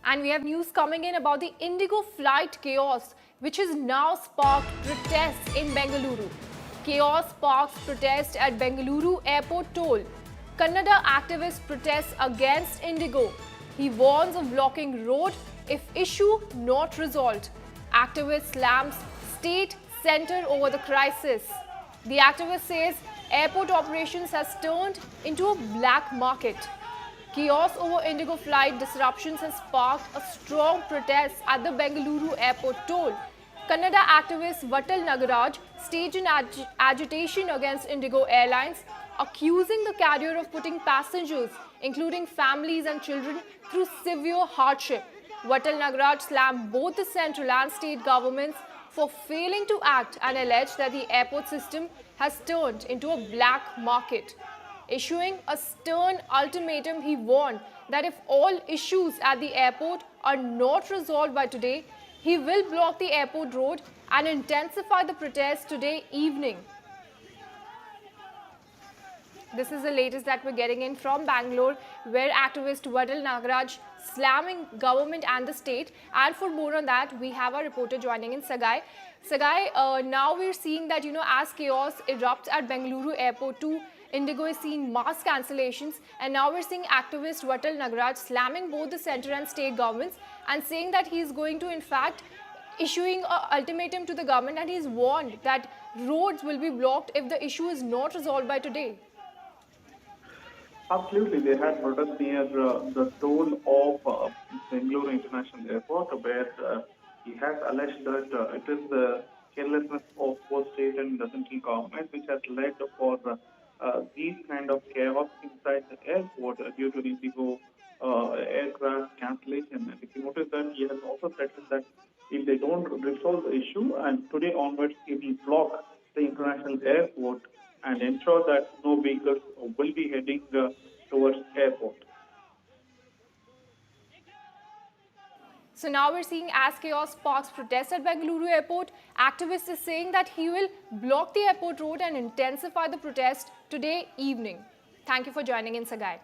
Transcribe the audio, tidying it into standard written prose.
And we have news coming in about the Indigo flight chaos, which has now sparked protests in Bengaluru. Chaos sparks protest at Bengaluru airport toll. Kannada activist protests against Indigo. He warns of blocking road if issue not resolved. Activist slams state center over the crisis. The activist says airport operations has turned into a black market. Chaos over Indigo flight disruptions has sparked a strong protest at the Bengaluru airport toll. Kannada activist Vatal Nagaraj staged an agitation against Indigo Airlines, accusing the carrier of putting passengers, including families and children, through severe hardship. Vatal Nagaraj slammed both the central and state governments for failing to act and alleged that the airport system has turned into a black market. Issuing a stern ultimatum, he warned that if all issues at the airport are not resolved by today, he will block the airport road and intensify the protests today evening. This is the latest that we're getting in from Bangalore, where activist Vatal Nagaraj slamming government and the state. And for more on that, we have our reporter joining in, Sagai. Sagai, now we're seeing that, as chaos erupts at Bengaluru airport too, Indigo is seeing mass cancellations, and now we're seeing activist Vatal Nagaraj slamming both the centre and state governments and saying that he's going to, in fact, issuing an ultimatum to the government, and he's warned that roads will be blocked if the issue is not resolved by today. Absolutely. They had protests near the toll of Bengaluru International Airport, where he has alleged that it is the carelessness of both state and the central government which has led for these kind of chaos inside the airport due to Indigo aircraft cancellation. And if you notice that he has also threatened that if they don't resolve the issue, and today onwards he will block the international airport and ensure that no vehicles will be heading towards airport. So now we're seeing as chaos sparks protests at Bengaluru airport, activists is saying that he will block the airport road and intensify the protest today evening. Thank you for joining in, Sagai.